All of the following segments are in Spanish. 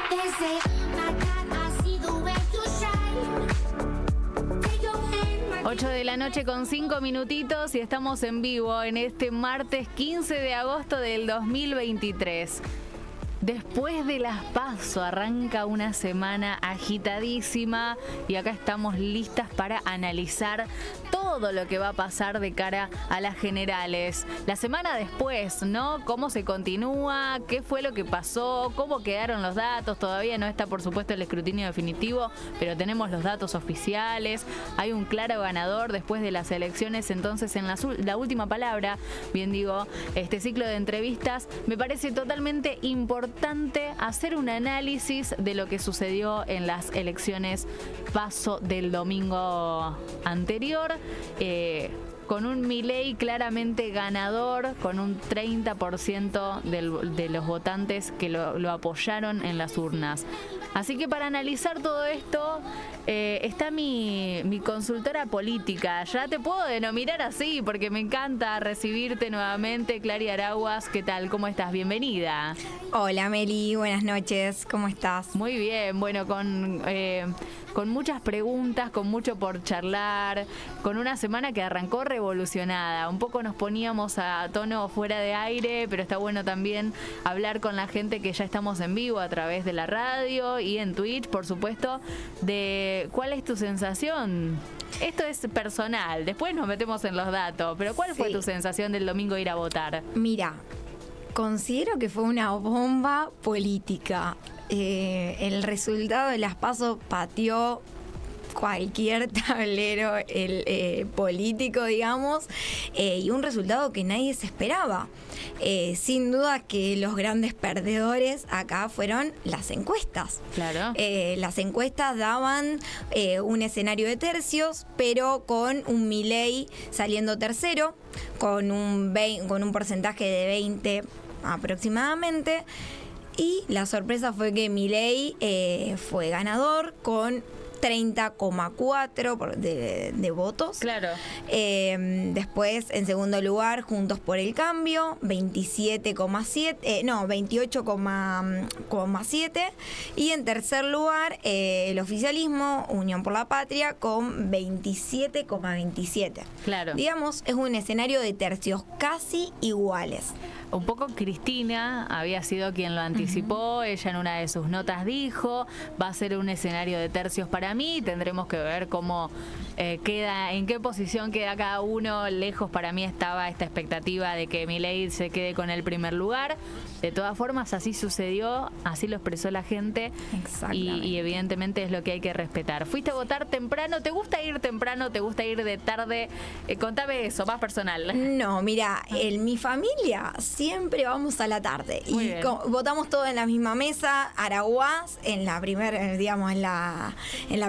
They say, my God, I see the way you shine. Take your hand, 8 de la noche con 5 minutitos y estamos en vivo en este martes 15 de agosto del 2023. Después de las PASO arranca una semana agitadísima y acá estamos listas para analizar todo lo que va a pasar de cara a las generales. La semana después, ¿no? ¿Cómo se continúa? ¿Qué fue lo que pasó? ¿Cómo quedaron los datos? Todavía no está, por supuesto, el escrutinio definitivo, pero tenemos los datos oficiales. Hay un claro ganador después de las elecciones. Entonces, en la última palabra, bien digo, este ciclo de entrevistas, me parece totalmente importante hacer un análisis de lo que sucedió en las elecciones PASO del domingo anterior, con un Milei claramente ganador, con un 30% de los votantes que lo apoyaron en las urnas. Así que para analizar todo esto está mi consultora política. Ya te puedo denominar así porque me encanta recibirte nuevamente. Clary Araguas, ¿qué tal? ¿Cómo estás? Bienvenida. Hola Meli, buenas noches, ¿cómo estás? Muy bien, bueno, con muchas preguntas, con mucho por charlar, con una semana que arrancó revolucionada. Un poco nos poníamos a tono fuera de aire, pero está bueno también hablar con la gente que ya estamos en vivo a través de la radio y en Twitch, por supuesto, de cuál es tu sensación. Esto es personal, después nos metemos en los datos, pero ¿cuál fue tu sensación del domingo ir a votar? Mira, considero que fue una bomba política. El resultado de las PASO pateó cualquier tablero político, digamos, y un resultado que nadie se esperaba. Sin duda que los grandes perdedores acá fueron las encuestas. Claro. Las encuestas daban un escenario de tercios, pero con un Milei saliendo tercero, con un porcentaje de 20 aproximadamente. Y la sorpresa fue que Milei fue ganador con 30,4 de votos. Claro. Después, en segundo lugar, Juntos por el Cambio, 28,7. Y en tercer lugar, el oficialismo, Unión por la Patria, con 27,27. Claro. Digamos, es un escenario de tercios casi iguales. Un poco Cristina había sido quien lo anticipó. Ella en una de sus notas dijo, va a ser un escenario de tercios para mí, tendremos que ver cómo queda, en qué posición queda cada uno. Lejos para mí estaba esta expectativa de que Milei se quede con el primer lugar. De todas formas, así sucedió, así lo expresó la gente. Y evidentemente es lo que hay que respetar. ¿Fuiste a votar temprano? ¿Te gusta ir temprano? ¿Te gusta ir de tarde? Contame eso, más personal. No, mira, en mi familia siempre vamos a la tarde. Muy y votamos todos en la misma mesa. Araguás, en la primera, digamos, en la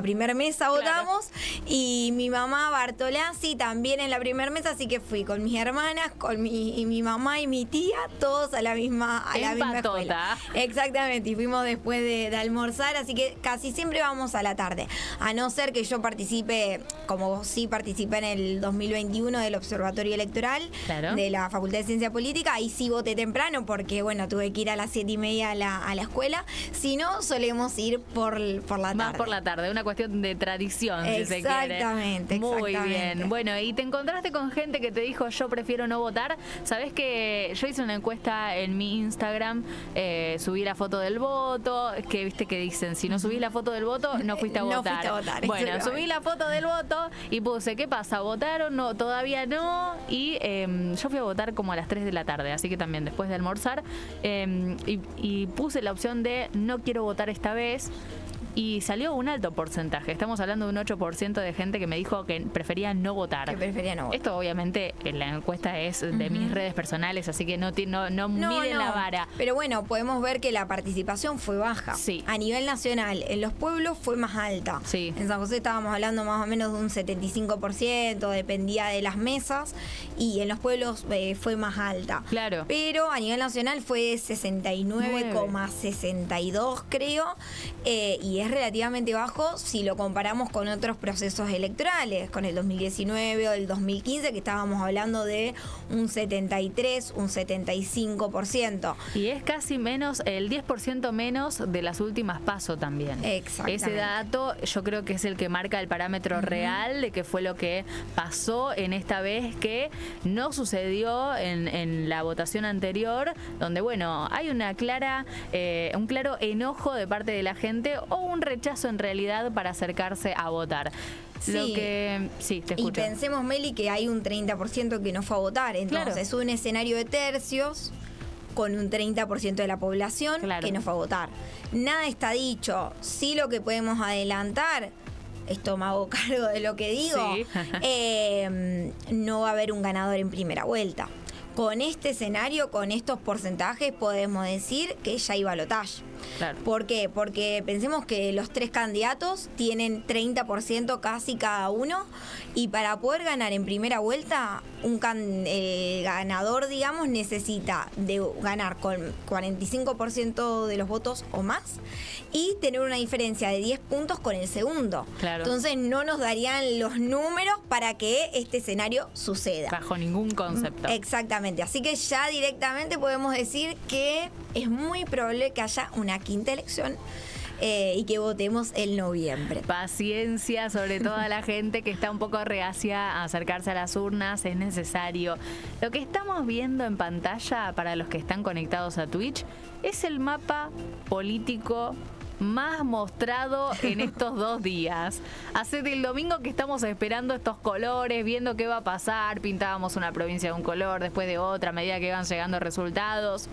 primera mesa votamos. Y mi mamá Bartolazzi también en la primera mesa, así que fui con mis hermanas, con mi mamá y mi tía, todos a la misma escuela. Exactamente, y fuimos después de almorzar, así que casi siempre vamos a la tarde. A no ser que yo participe, como sí participé en el 2021 del Observatorio Electoral, de la Facultad de Ciencia Política, ahí sí voté temprano porque, bueno, tuve que ir a las 7:30 a la escuela. Si no, solemos ir por la tarde. Más por la tarde, una cuestión de tradición, si se quiere. Exactamente. Muy bien. Bueno, y te encontraste con gente que te dijo, yo prefiero no votar. ¿Sabés que yo hice una encuesta en mi Instagram, subí la foto del voto, que viste que dicen, si no subís la foto del voto, no fuiste a votar. No fuiste a votar. Bueno, subí la foto del voto y puse, ¿qué pasa? ¿Votaron? No, todavía no. Y yo fui a votar como a las 3 de la tarde, así que también después de almorzar, y puse la opción de no quiero votar esta vez. Y salió un alto porcentaje. Estamos hablando de un 8% de gente que me dijo que prefería no votar. Esto obviamente en la encuesta es de mis redes personales, así que no miden la vara. Pero bueno, podemos ver que la participación fue baja. Sí. A nivel nacional, en los pueblos fue más alta. Sí. En San José estábamos hablando más o menos de un 75%, dependía de las mesas, y en los pueblos fue más alta. Claro. Pero a nivel nacional fue 69,62 creo, y es es relativamente bajo si lo comparamos con otros procesos electorales, con el 2019 o el 2015, que estábamos hablando de un 73, un 75%. Y es casi menos, el 10% menos de las últimas PASO también. Exactamente. Ese dato yo creo que es el que marca el parámetro real de que fue lo que pasó en esta vez, que no sucedió en la votación anterior, donde bueno, hay una clara, un claro enojo de parte de la gente o un rechazo en realidad para acercarse a votar. Sí. Lo que sí, te escucho. Y pensemos, Meli, que hay un 30% que no fue a votar. Entonces, Claro. es un escenario de tercios con un 30% de la población Claro. que no fue a votar. Nada está dicho. Sí, lo que podemos adelantar, esto me hago cargo de lo que digo, Sí. no va a haber un ganador en primera vuelta. Con este escenario, con estos porcentajes, podemos decir que ya hay balotaje. Claro. ¿Por qué? Porque pensemos que los tres candidatos tienen 30% casi cada uno, y para poder ganar en primera vuelta, el ganador, digamos, necesita de ganar con 45% de los votos o más y tener una diferencia de 10 puntos con el segundo. Claro. Entonces no nos darían los números para que este escenario suceda. Bajo ningún concepto. Exactamente, así que ya directamente podemos decir que es muy probable que haya una quinta elección y que votemos en noviembre. Paciencia, sobre todo a la gente que está un poco reacia a acercarse a las urnas, es necesario. Lo que estamos viendo en pantalla para los que están conectados a Twitch es el mapa político más mostrado en estos 2 días. Hace del domingo que estamos esperando estos colores, viendo qué va a pasar, pintábamos una provincia de un color, después de otra, a medida que van llegando resultados.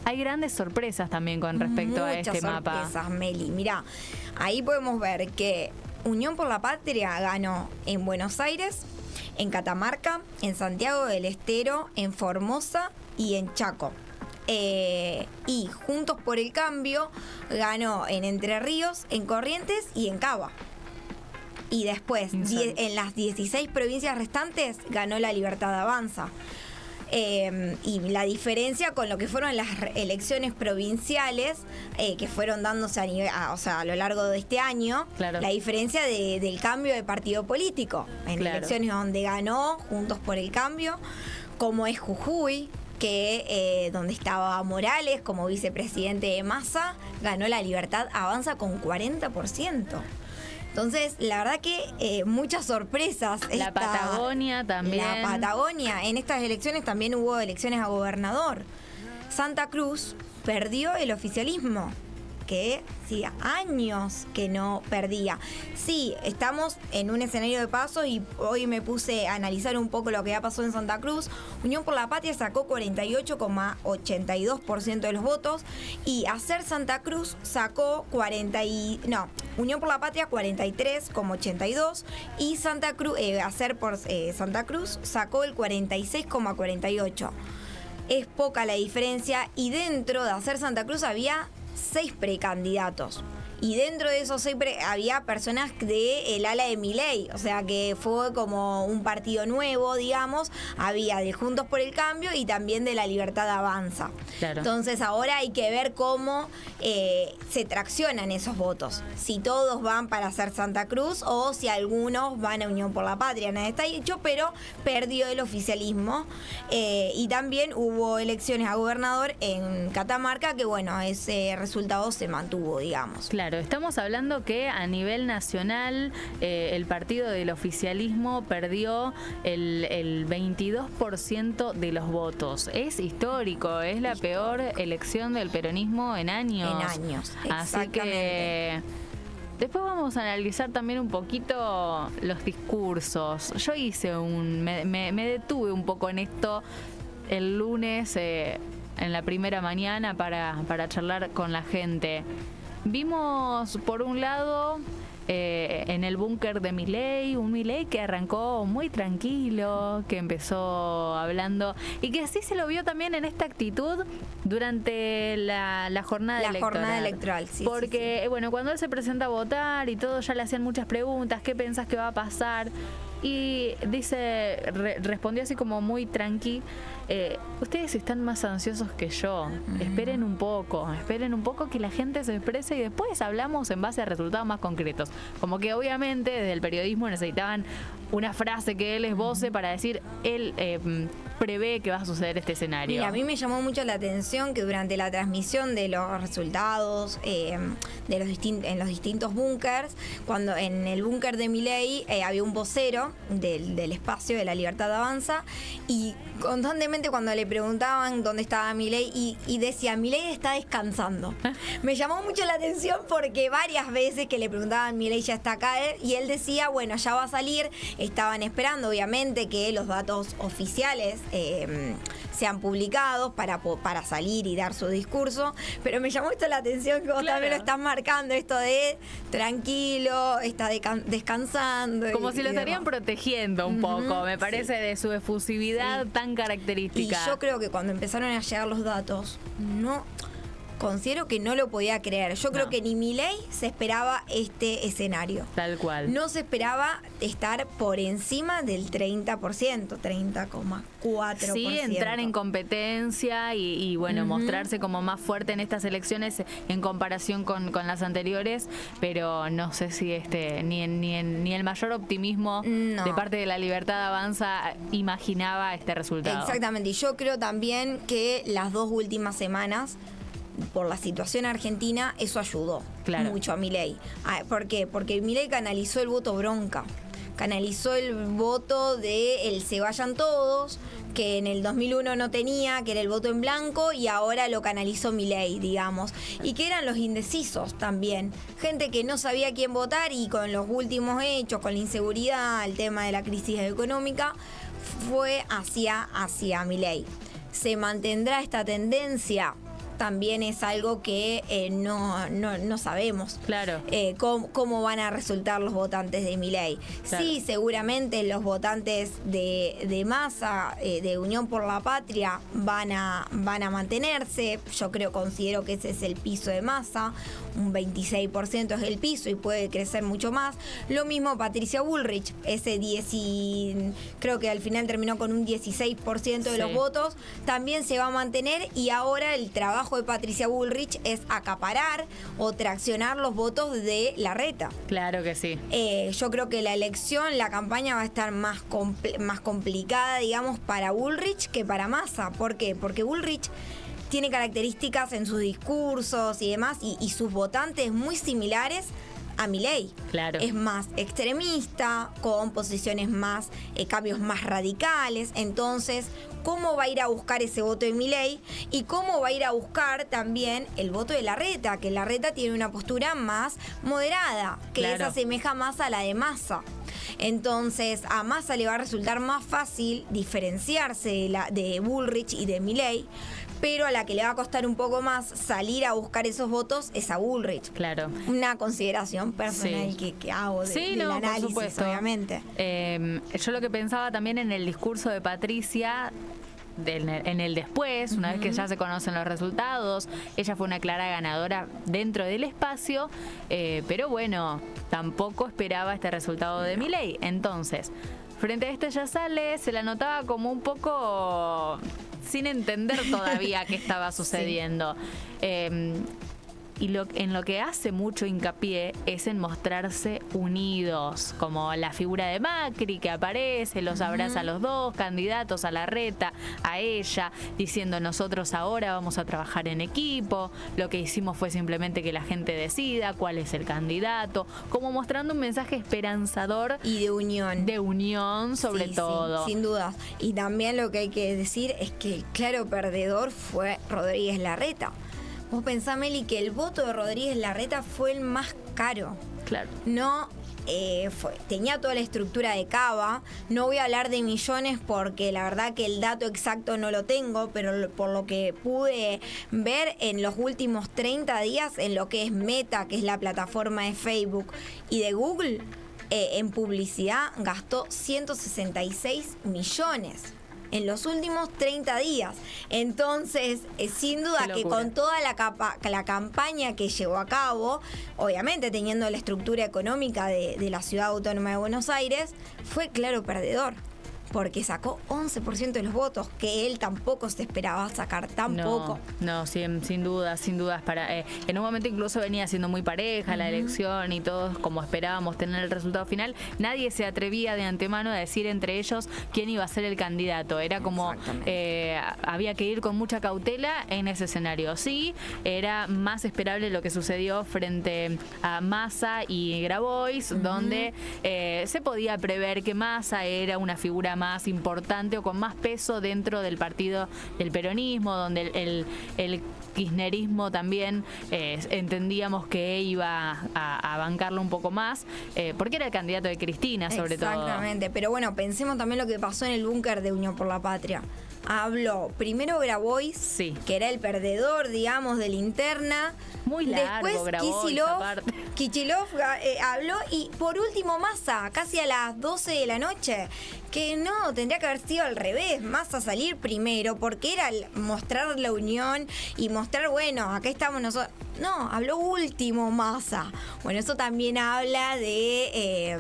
Hay grandes sorpresas también con respecto a este mapa. Muchas sorpresas, Meli. Mirá, ahí podemos ver que Unión por la Patria ganó en Buenos Aires, en Catamarca, en Santiago del Estero, en Formosa y en Chaco. Y Juntos por el Cambio ganó en Entre Ríos, en Corrientes y en Cava. Y después, en las 16 provincias restantes, ganó La Libertad Avanza. Y la diferencia con lo que fueron las elecciones provinciales que fueron dándose a lo largo de este año, Claro. la diferencia del cambio de partido político. En Claro. elecciones donde ganó Juntos por el Cambio, como es Jujuy, que donde estaba Morales como vicepresidente de Massa, ganó La Libertad Avanza con 40%. Entonces, la verdad que muchas sorpresas. La Patagonia también. La Patagonia. En estas elecciones también hubo elecciones a gobernador. Santa Cruz perdió el oficialismo, que hacía años que no perdía. Sí, estamos en un escenario de paso y hoy me puse a analizar un poco lo que ha pasado en Santa Cruz. Unión por la Patria sacó 48,82% de los votos y Hacer Santa Cruz sacó Unión por la Patria 43,82 y Santa Cruz, Hacer por Santa Cruz sacó el 46,48. Es poca la diferencia y dentro de Hacer Santa Cruz había 6 precandidatos. Y dentro de esos 6 había personas del ala de Milei, o sea que fue como un partido nuevo, digamos. Había de Juntos por el Cambio y también de La Libertad Avanza. Claro. Entonces ahora hay que ver cómo se traccionan esos votos. Si todos van para Hacer Santa Cruz o si algunos van a Unión por la Patria. Nada está dicho, pero perdió el oficialismo. Y también hubo elecciones a gobernador en Catamarca, que bueno, ese resultado se mantuvo, digamos. Claro, estamos hablando que a nivel nacional el partido del oficialismo perdió el 22% de los votos. Es histórico, es la peor elección del peronismo en años. En años, Así exactamente. que después vamos a analizar también un poquito los discursos. Yo hice me detuve un poco en esto el lunes en la primera mañana para charlar con la gente. Vimos, por un lado, en el búnker de Milei, un Milei que arrancó muy tranquilo, que empezó hablando y que sí se lo vio también en esta actitud durante la jornada electoral. La jornada electoral, sí. Porque, bueno, cuando él se presenta a votar y todo, ya le hacían muchas preguntas, ¿qué pensás que va a pasar? Y respondió así como muy tranqui, ustedes están más ansiosos que yo. Esperen un poco que la gente se exprese y después hablamos en base a resultados más concretos. Como que obviamente desde el periodismo necesitaban una frase que él esboce para decir, él prevé que va a suceder este escenario. Mira, a mí me llamó mucho la atención que durante la transmisión de los resultados en los distintos búnkers, cuando en el búnker de Milei había un vocero del espacio de La Libertad Avanza, y constantemente cuando le preguntaban dónde estaba Milei y decía, Milei está descansando. Me llamó mucho la atención porque varias veces que le preguntaban, Milei ya está acá, y él decía, bueno, ya va a salir. Estaban esperando obviamente que los datos oficiales sean publicados para salir y dar su discurso, pero me llamó esto la atención que vos también lo estás marcando, esto de tranquilo, está descansando. Como si lo estarían protegiendo un poco, me parece, sí, de su efusividad tan característica. Y yo creo que cuando empezaron a llegar los datos, considero que no lo podía creer. Yo creo que ni Milei se esperaba este escenario. Tal cual. No se esperaba estar por encima del 30%, 30,4%. Sí, entrar en competencia y bueno, mostrarse como más fuerte en estas elecciones en comparación con las anteriores, pero no sé si ni el mayor optimismo de parte de La Libertad Avanza imaginaba este resultado. Exactamente, y yo creo también que las 2 últimas semanas, por la situación argentina, eso ayudó mucho a Milei. ¿Por qué? Porque Milei canalizó el voto bronca, canalizó el voto de el se vayan todos, que en el 2001 no tenía, que era el voto en blanco, y ahora lo canalizó Milei, digamos. Y que eran los indecisos también. Gente que no sabía quién votar, y con los últimos hechos, con la inseguridad, el tema de la crisis económica, fue hacia Milei. ¿Se mantendrá esta tendencia? También es algo que no sabemos. Claro. Cómo van a resultar los votantes de Milei. Claro. Sí, seguramente los votantes de Massa, de Unión por la Patria, van a mantenerse. Yo considero que ese es el piso de Massa. Un 26% es el piso y puede crecer mucho más. Lo mismo Patricia Bullrich, creo que al final terminó con un 16% de los votos, también se va a mantener, y ahora el trabajo de Patricia Bullrich es acaparar o traccionar los votos de Larreta. Claro que sí. Yo creo que la campaña va a estar más complicada, digamos, para Bullrich que para Massa. ¿Por qué? Porque Bullrich tiene características en sus discursos y demás, y sus votantes muy similares a Milei. Claro. Es más extremista, con posiciones más, cambios más radicales. Entonces, ¿cómo va a ir a buscar ese voto de Milei? Y cómo va a ir a buscar también el voto de Larreta, que Larreta tiene una postura más moderada, que se asemeja más a la de Massa. Entonces, a Massa le va a resultar más fácil diferenciarse de Bullrich y de Milei, pero a la que le va a costar un poco más salir a buscar esos votos es a Bullrich. Claro. Una consideración personal que hago del análisis, por supuesto. obviamente. Yo lo que pensaba también en el discurso de Patricia, en el después, una vez que ya se conocen los resultados, ella fue una clara ganadora dentro del espacio, pero bueno, tampoco esperaba este resultado de Milei. Entonces, frente a esto ella sale, se la notaba como un poco sin entender todavía qué estaba sucediendo. Y en lo que hace mucho hincapié es en mostrarse unidos, como la figura de Macri que aparece, los abraza a los dos candidatos, a Larreta, a ella, diciendo nosotros ahora vamos a trabajar en equipo, lo que hicimos fue simplemente que la gente decida cuál es el candidato, como mostrando un mensaje esperanzador. Y de unión. De unión sobre todo. Sí, sin duda. Y también lo que hay que decir es que el claro perdedor fue Rodríguez Larreta. Vos pensá, Meli, que el voto de Rodríguez Larreta fue el más caro. Claro. No tenía toda la estructura de Cava. No voy a hablar de millones porque la verdad que el dato exacto no lo tengo, pero por lo que pude ver en los últimos 30 días en lo que es Meta, que es la plataforma de Facebook, y de Google, en publicidad gastó 166 millones. En los últimos 30 días. Entonces, sin duda que con toda la campaña que llevó a cabo, obviamente teniendo la estructura económica de la Ciudad Autónoma de Buenos Aires, fue claro perdedor. porque sacó 11% de los votos, que él tampoco se esperaba sacar tampoco. No, sin dudas. En un momento incluso venía siendo muy pareja la elección y todos como esperábamos tener el resultado final. Nadie se atrevía de antemano a decir entre ellos quién iba a ser el candidato. Era como había que ir con mucha cautela en ese escenario. Sí, era más esperable lo que sucedió frente a Massa y Grabois, donde se podía prever que Massa era una figura más importante o con más peso dentro del partido del peronismo, donde el kirchnerismo también entendíamos que iba a bancarlo un poco más, porque era el candidato de Cristina, sobre todo. Exactamente, pero bueno, pensemos también lo que pasó en el búnker de Unión por la Patria. Habló primero Grabois, Sí. que era el perdedor, digamos, de la interna. Muy largo, Después Grabois, aparte. Kicillof habló y por último Massa, casi a las 12 de la noche, que no, tendría que haber sido al revés, Massa salir primero, porque era mostrar la unión y mostrar, bueno, acá estamos nosotros. No, habló último Massa. Bueno, eso también habla de,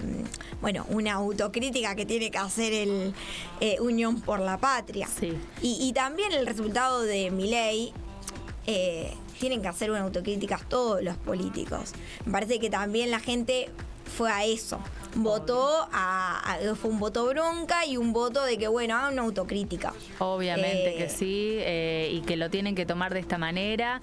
una autocrítica que tiene que hacer el Unión por la Patria. Sí. Y también el resultado de Milei, tienen que hacer una autocrítica todos los políticos. Me parece que también la gente fue a eso. Votó fue un voto bronca y un voto de que, bueno, hagan una autocrítica. Obviamente que sí, y que lo tienen que tomar de esta manera.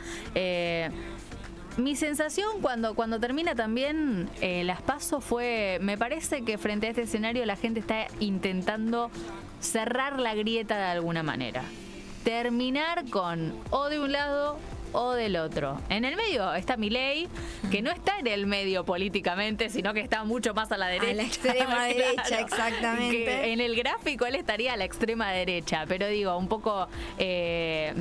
Mi sensación cuando termina también las PASO fue, me parece que frente a este escenario la gente está intentando cerrar la grieta de alguna manera. Terminar con o de un lado o del otro. En el medio está Milei, que no está en el medio políticamente, sino que está mucho más a la derecha. A la extrema derecha, exactamente. Que en el gráfico él estaría a la extrema derecha, pero digo, un poco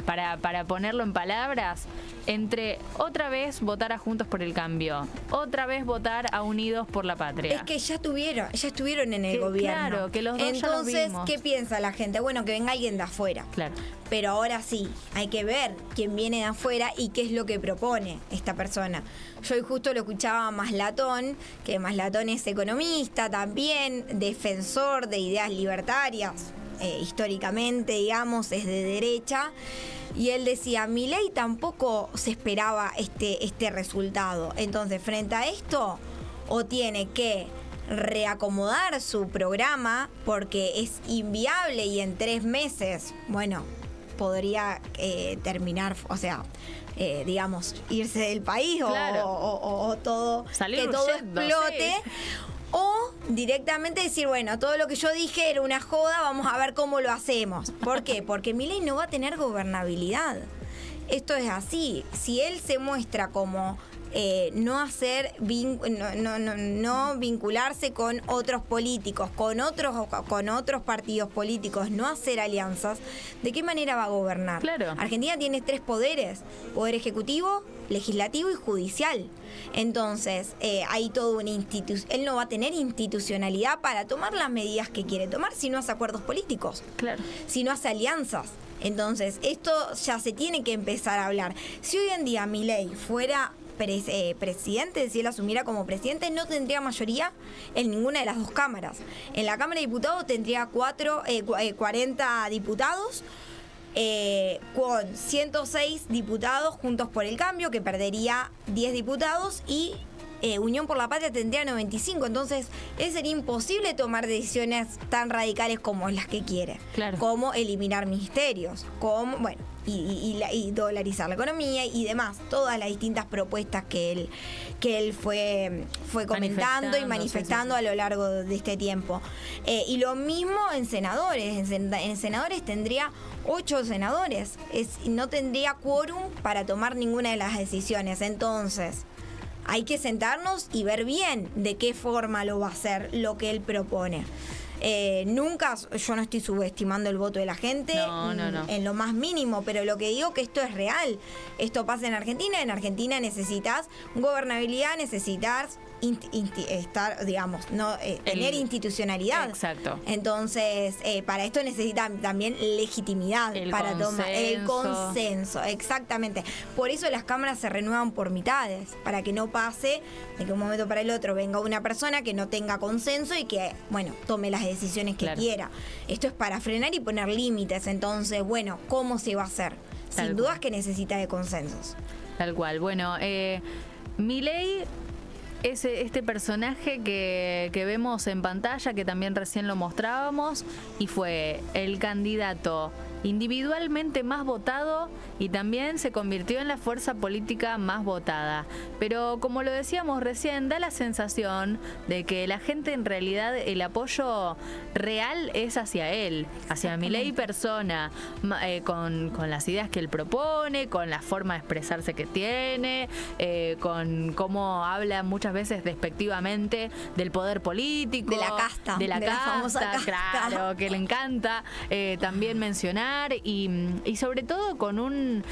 para ponerlo en palabras, entre otra vez votar a Juntos por el Cambio, otra vez votar a Unidos por la Patria. Es que ya estuvieron en el gobierno. Claro, que los dos ya los Entonces, vimos. ¿qué piensa la gente? Bueno, que venga alguien de afuera. Claro. Pero ahora sí, hay que ver quién viene de afuera y qué es lo que propone esta persona. Yo hoy justo lo escuchaba a Maslatón, que Maslatón es economista también, defensor de ideas libertarias, históricamente, digamos, es de derecha. Y él decía, Milei tampoco se esperaba este resultado. Entonces, frente a esto, o tiene que reacomodar su programa porque es inviable y en 3 meses, bueno, podría terminar, o sea, digamos, irse del país Claro. o todo, Salir que todo huyendo, explote. sí. O directamente decir, bueno, todo lo que yo dije era una joda, vamos a ver cómo lo hacemos. ¿Por qué? Porque Milei no va a tener gobernabilidad. Esto es así. Si él se muestra como no vincularse con otros políticos, con otros partidos políticos, no hacer alianzas, ¿de qué manera va a gobernar? Claro. Argentina tiene 3 poderes: poder ejecutivo, legislativo y judicial. Entonces, hay todo una institución. Él no va a tener institucionalidad para tomar las medidas que quiere tomar si no hace acuerdos políticos, Claro. si no hace alianzas. Entonces, esto ya se tiene que empezar a hablar. Si hoy en día Milei fuera presidente, si él asumiera como presidente, no tendría mayoría en ninguna de las 2 cámaras. En la Cámara de Diputados tendría 40 diputados, con 106 diputados Juntos por el Cambio, que perdería 10 diputados, y Unión por la Patria tendría 95. Entonces, sería imposible tomar decisiones tan radicales como las que quiere. Claro. Como eliminar ministerios, como, bueno, y dolarizar la economía y demás. Todas las distintas propuestas que él fue comentando y manifestando sí. a lo largo de este tiempo. Y lo mismo en senadores. En senadores tendría 8 senadores. No tendría quórum para tomar ninguna de las decisiones. Entonces, hay que sentarnos y ver bien de qué forma lo va a hacer lo que él propone. Nunca, yo no estoy subestimando el voto de la gente, No. en lo más mínimo, pero lo que digo que esto es real. Esto pasa en Argentina. En Argentina necesitas gobernabilidad, necesitas estar, digamos, no tener institucionalidad. Exacto. Entonces, para esto necesita también legitimidad para tomar el consenso. Exactamente. Por eso las cámaras se renuevan por mitades, para que no pase de que un momento para el otro venga una persona que no tenga consenso y que, bueno, tome las decisiones que quiera. Esto es para frenar y poner límites. Entonces, bueno, ¿cómo se va a hacer? Sin dudas que necesita de consensos. Tal cual. Bueno, Milei es este personaje que vemos en pantalla, que también recién lo mostrábamos, y fue el candidato individualmente más votado y también se convirtió en la fuerza política más votada. Pero como lo decíamos recién, da la sensación de que la gente en realidad el apoyo real es hacia él, hacia Milei persona, con las ideas que él propone, con la forma de expresarse que tiene, con cómo habla muchas veces despectivamente del poder político, de la casta, de la famosa casta, claro, que le encanta también mencionar, y sobre todo con un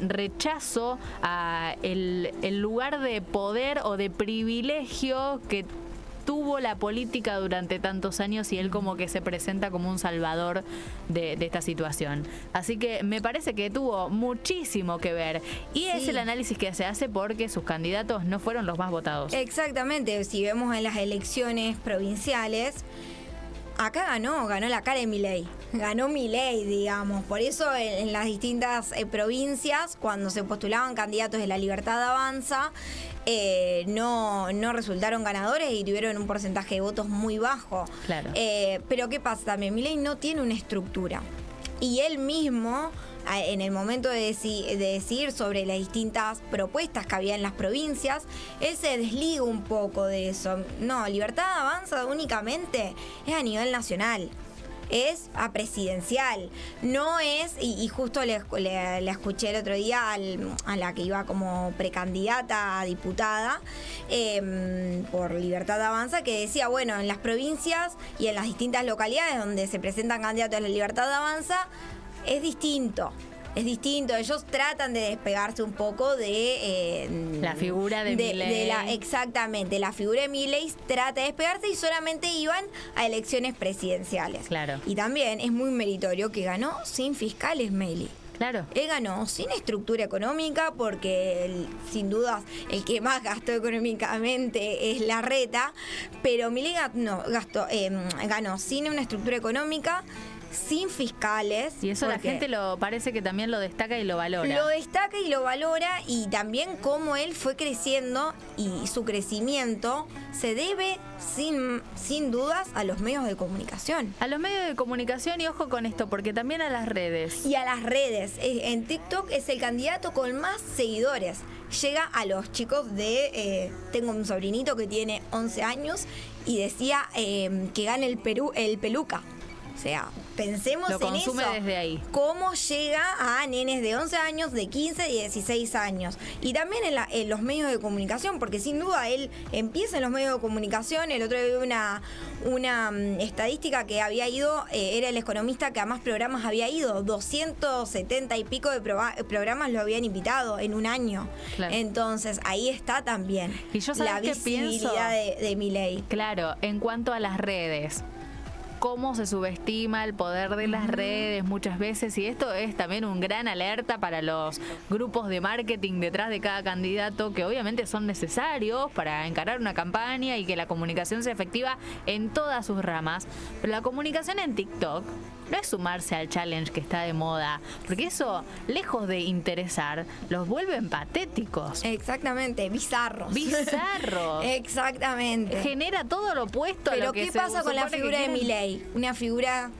rechazo a el lugar de poder o de privilegio que tuvo la política durante tantos años, y él como que se presenta como un salvador de esta situación. Así que me parece que tuvo muchísimo que ver, y es el análisis que se hace porque sus candidatos no fueron los más votados. Exactamente, si vemos en las elecciones provinciales, acá ganó la cara de Milei. Ganó Milei, digamos. Por eso en las distintas provincias, cuando se postulaban candidatos de La Libertad Avanza, no resultaron ganadores y tuvieron un porcentaje de votos muy bajo. Claro. Pero ¿qué pasa también? Milei no tiene una estructura. Y él mismo, en el momento de decidir sobre las distintas propuestas que había en las provincias, él se desliga un poco de eso. No, Libertad Avanza únicamente es a nivel nacional. Es a presidencial, no es, y justo le escuché el otro día a la que iba como precandidata a diputada por Libertad Avanza, que decía, bueno, en las provincias y en las distintas localidades donde se presentan candidatos de la Libertad Avanza, es distinto. Es distinto, ellos tratan de despegarse un poco de la figura de Milei. Exactamente, la figura de Milei trata de despegarse y solamente iban a elecciones presidenciales. Claro. Y también es muy meritorio que ganó sin fiscales Milei. Claro. Él ganó sin estructura económica porque sin dudas el que más gastó económicamente es Larreta, pero Milei ganó sin una estructura económica, sin fiscales. Y eso la gente parece que también lo destaca y lo valora. Lo destaca y lo valora, y también cómo él fue creciendo, y su crecimiento se debe sin dudas a los medios de comunicación. A los medios de comunicación, y ojo con esto, porque también a las redes. Y a las redes. En TikTok es el candidato con más seguidores. Llega a los chicos tengo un sobrinito que tiene 11 años y decía que gana el Peluca. O sea, pensemos en eso. Lo consume desde ahí. Cómo llega a nenes de 11 años, de 15 y 16 años. Y también en los medios de comunicación, porque sin duda él empieza en los medios de comunicación. El otro día vi una estadística que había ido, era el economista que a más programas había ido. 270 y pico de programas lo habían invitado en un año. Claro. Entonces, ahí está también y yo la visibilidad de Milei. Claro, en cuanto a las redes, cómo se subestima el poder de las redes muchas veces, y esto es también un gran alerta para los grupos de marketing detrás de cada candidato, que obviamente son necesarios para encarar una campaña y que la comunicación sea efectiva en todas sus ramas. Pero la comunicación en TikTok no es sumarse al challenge que está de moda, porque eso, lejos de interesar, los vuelven patéticos. Exactamente, bizarros. Exactamente. Genera todo lo opuesto a lo que ¿qué pasa con la figura de Milei? Una figura,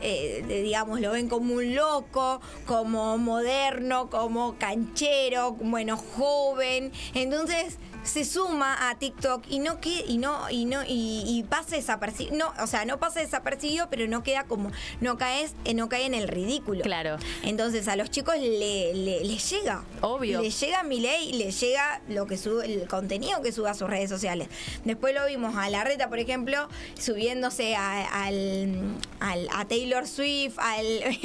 digamos, lo ven como un loco, como moderno, como canchero, bueno, joven. Entonces se suma a TikTok y pasa desapercibido. No, o sea, no pasa desapercibido, pero no queda como, no cae en el ridículo. Claro. Entonces a los chicos les llega. Obvio. Les llega a Milei, les llega lo que sube, el contenido que sube a sus redes sociales. Después lo vimos a Larreta, por ejemplo, subiéndose a Taylor Swift,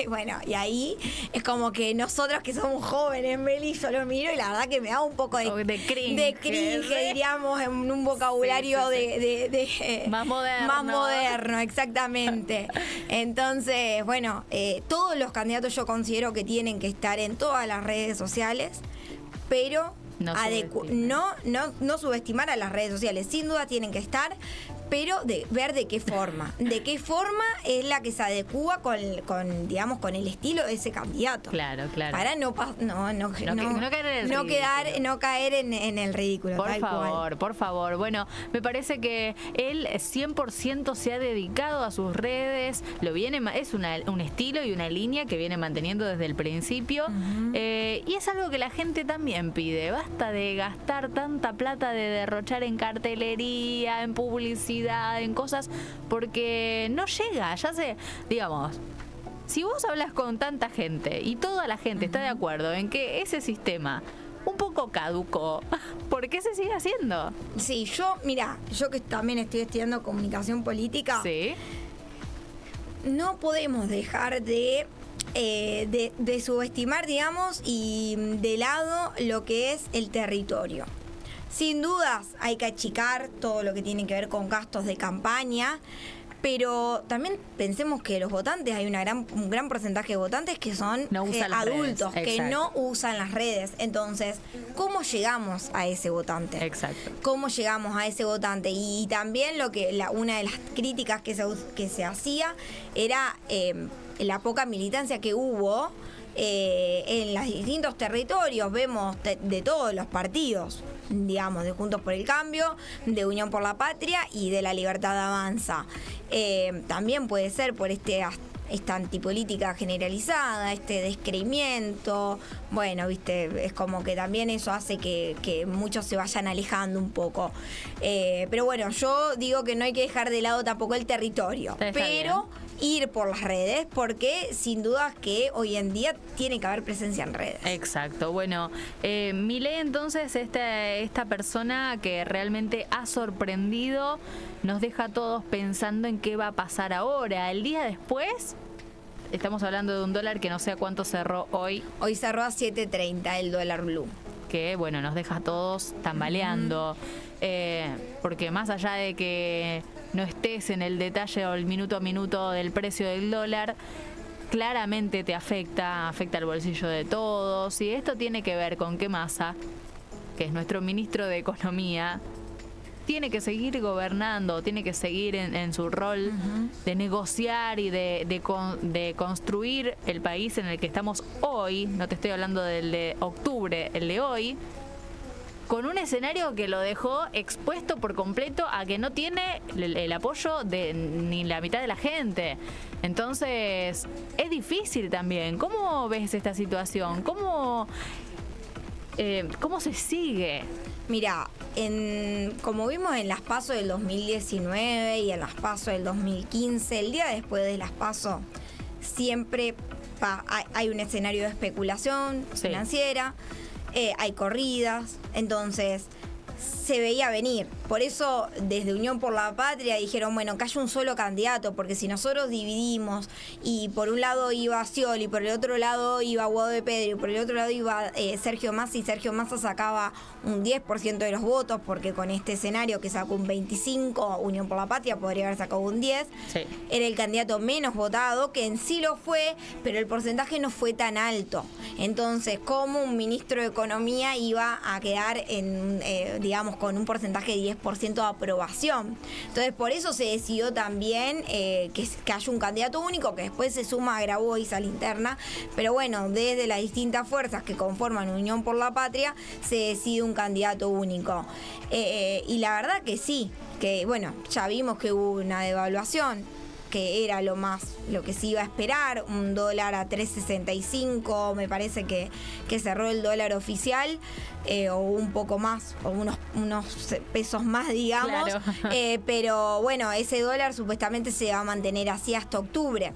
bueno, y ahí es como que nosotros que somos jóvenes, Meli, yo lo miro y la verdad que me da un poco de cringe. intelige, diríamos, en un vocabulario de más moderno. Más moderno, exactamente. Entonces, bueno, todos los candidatos yo considero que tienen que estar en todas las redes sociales, pero No no subestimar a las redes sociales. Sin duda tienen que estar, pero ver de qué forma. De qué forma es la que se adecúa digamos, con el estilo de ese candidato. Claro. Para no caer en el ridículo. Por favor. Bueno, me parece que él 100% se ha dedicado a sus redes, es un estilo y una línea que viene manteniendo desde el principio. Y es algo que la gente también pide. Basta de gastar tanta plata, de derrochar en cartelería, en publicidad, en cosas, porque no llega, digamos, si vos hablas con tanta gente y toda la gente está de acuerdo en que ese sistema un poco caducó, ¿por qué se sigue haciendo? Sí, yo que también estoy estudiando comunicación política, sí, no podemos dejar de subestimar, digamos, y de lado lo que es el territorio. Sin dudas hay que achicar todo lo que tiene que ver con gastos de campaña, pero también pensemos que los votantes, hay un gran porcentaje de votantes que son adultos, que no usan las redes. Entonces, ¿cómo llegamos a ese votante? Exacto. ¿Cómo llegamos a ese votante? Y también una de las críticas que se hacía era la poca militancia que hubo en los distintos territorios. Vemos de todos los partidos, digamos, de Juntos por el Cambio, de Unión por la Patria y de La Libertad Avanza. También puede ser por esta antipolítica generalizada, este descreimiento. Bueno, viste, es como que también eso hace que muchos se vayan alejando un poco. Pero bueno, yo digo que no hay que dejar de lado tampoco el territorio. Pero ir por las redes, porque sin duda que hoy en día tiene que haber presencia en redes. Exacto. Bueno, Milei, entonces, esta persona que realmente ha sorprendido, nos deja a todos pensando en qué va a pasar ahora. El día después, estamos hablando de un dólar que no sé a cuánto cerró hoy. Hoy cerró a 7.30 el dólar blue. Que, bueno, nos deja a todos tambaleando. Porque más allá de que no estés en el detalle o el minuto a minuto del precio del dólar, claramente te afecta el bolsillo de todos. Y esto tiene que ver con que Massa, que es nuestro ministro de Economía, tiene que seguir gobernando, tiene que seguir en su rol de negociar y de construir el país en el que estamos hoy. No te estoy hablando del de octubre, el de hoy, con un escenario que lo dejó expuesto por completo a que no tiene el apoyo de ni la mitad de la gente. Entonces, es difícil también. ¿Cómo ves esta situación? ¿Cómo se sigue? Mira, como vimos en las PASO del 2019 y en las PASO del 2015, el día después de las PASO siempre hay un escenario de especulación financiera. Hay corridas, entonces se veía venir. Por eso desde Unión por la Patria dijeron, bueno, que haya un solo candidato, porque si nosotros dividimos y por un lado iba Scioli, por el otro lado iba Guado de Pedro y por el otro lado iba Sergio Massa, y Sergio Massa sacaba un 10% de los votos, porque con este escenario que sacó un 25%, Unión por la Patria podría haber sacado un 10%, era el candidato menos votado, que en sí lo fue, pero el porcentaje no fue tan alto. Entonces, ¿cómo un ministro de Economía iba a quedar digamos, con un porcentaje de 10% de aprobación? Entonces, por eso se decidió también que haya un candidato único, que después se suma a Grabois a la interna. Pero bueno, desde las distintas fuerzas que conforman Unión por la Patria, se decide un candidato único. Y la verdad que sí, que bueno, ya vimos que hubo una devaluación, que era lo que se iba a esperar, un dólar a 3.65, me parece que cerró el dólar oficial, o un poco más, o unos pesos más, digamos. Claro. Pero bueno, ese dólar supuestamente se va a mantener así hasta octubre,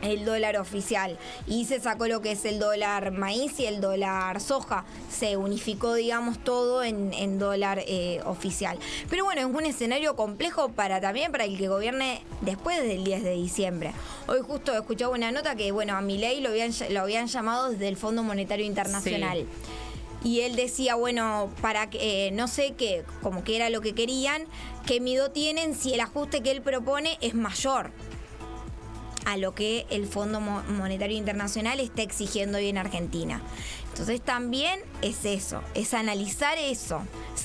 el dólar oficial, y se sacó lo que es el dólar maíz y el dólar soja, se unificó, digamos, todo en dólar oficial. Pero bueno, es un escenario complejo también para el que gobierne después del 10 de diciembre. Hoy justo escuchaba una nota que, bueno, a Milei lo habían llamado desde el Fondo Monetario Internacional. y él decía, bueno, para que, no sé qué, como que era lo que querían, qué miedo tienen si el ajuste que él propone es mayor a lo que el Fondo Monetario Internacional está exigiendo hoy en Argentina. Entonces también es eso, es analizar eso.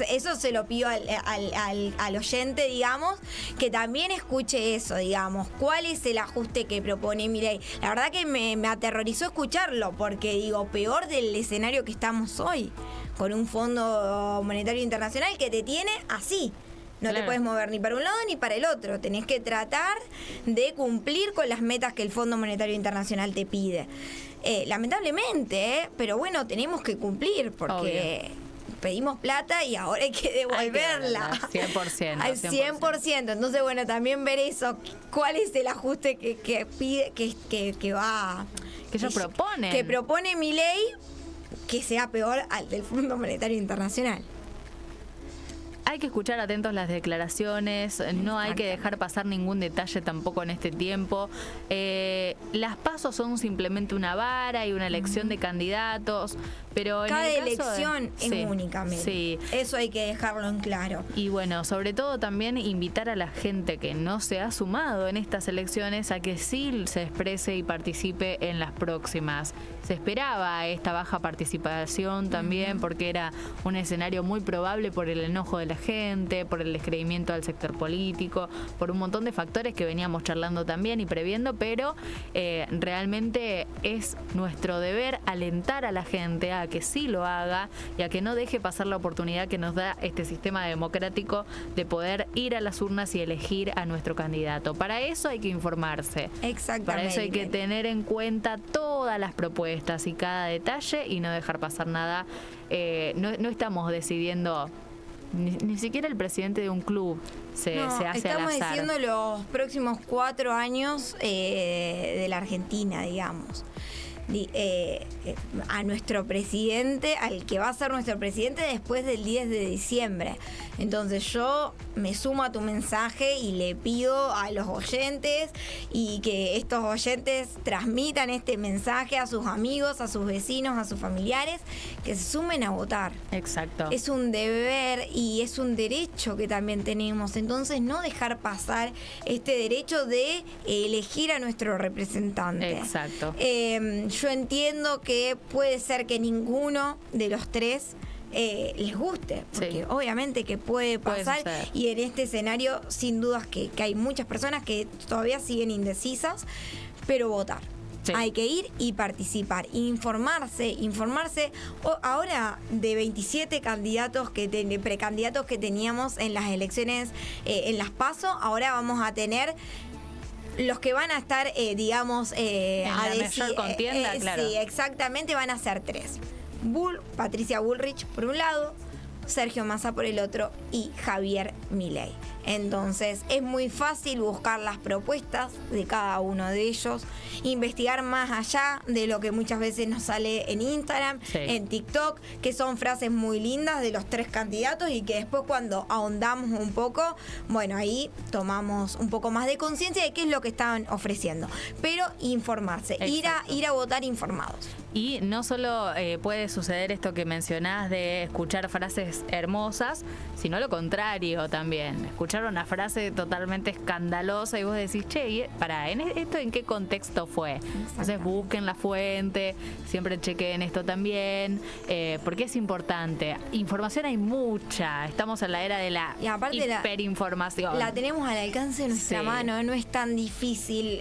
Eso se lo pido al oyente, digamos, que también escuche eso, digamos. ¿Cuál es el ajuste que propone Milei? La verdad que me aterrorizó escucharlo, porque digo, peor del escenario que estamos hoy, con un Fondo Monetario Internacional que te tiene así. No Claro. te puedes mover ni para un lado ni para el otro. Tenés que tratar de cumplir con las metas que el Fondo Monetario Internacional te pide. Lamentablemente, pero bueno, tenemos que cumplir porque pedimos plata y ahora hay que devolverla. Hay que devolverla, 100%, Al 100%. Entonces, bueno, también ver eso. ¿Cuál es el ajuste que pide, que va... Que ellos proponen. Que propone Milei que sea peor al del Fondo Monetario Internacional. Hay que escuchar atentos las declaraciones, no hay que dejar pasar ningún detalle tampoco en este tiempo. Las pasos son simplemente una vara y una elección de candidatos, pero en Cada el caso elección de, es sí, única, Meli. sí. Eso hay que dejarlo en claro. Y bueno, sobre todo también invitar a la gente que no se ha sumado en estas elecciones a que sí se exprese y participe en las próximas. Se esperaba esta baja participación también porque era un escenario muy probable por el enojo de la gente, por el descreimiento al sector político, por un montón de factores que veníamos charlando también y previendo, pero realmente es nuestro deber alentar a la gente a que sí lo haga y a que no deje pasar la oportunidad que nos da este sistema democrático de poder ir a las urnas y elegir a nuestro candidato. Para eso hay que informarse. Exactamente. Para eso hay que tener en cuenta todas las propuestas y cada detalle y no dejar pasar nada. No estamos decidiendo, ni siquiera el presidente de un club se hace al estamos azar. diciendo los próximos 4 años de la Argentina, digamos. A nuestro presidente, al que va a ser nuestro presidente después del 10 de diciembre. Entonces yo me sumo a tu mensaje y le pido a los oyentes y que estos oyentes transmitan este mensaje a sus amigos, a sus vecinos, a sus familiares, que se sumen a votar. Exacto. Es un deber y es un derecho que también tenemos. Entonces no dejar pasar este derecho de elegir a nuestro representante. Exacto. Yo entiendo que puede ser que ninguno de los tres les guste, porque Sí. obviamente que puede pasar, suceder. y en este escenario sin dudas que hay muchas personas que todavía siguen indecisas, pero votar. Sí. Hay que ir y participar, informarse. Ahora de 27 candidatos precandidatos que teníamos en las elecciones, en las PASO, ahora vamos a tener los que van a estar, digamos, En la mayor contienda, claro. Sí, exactamente, van a ser 3. Patricia Bullrich por un lado, Sergio Massa por el otro y Javier Milei. Entonces es muy fácil buscar las propuestas de cada uno de ellos, investigar más allá de lo que muchas veces nos sale en Instagram, Sí. en TikTok, que son frases muy lindas de los 3 candidatos y que después cuando ahondamos un poco, bueno, ahí tomamos un poco más de conciencia de qué es lo que están ofreciendo. Pero informarse, ir a votar informados. Y no solo puede suceder esto que mencionás de escuchar frases hermosas, sino lo contrario también. Escuchar una frase totalmente escandalosa y vos decís, che, ¿esto en qué contexto fue? Entonces busquen la fuente, siempre chequen esto también, porque es importante. Información hay mucha, estamos en la era de la Y aparte hiperinformación. La tenemos al alcance de nuestra Sí. mano, no es tan difícil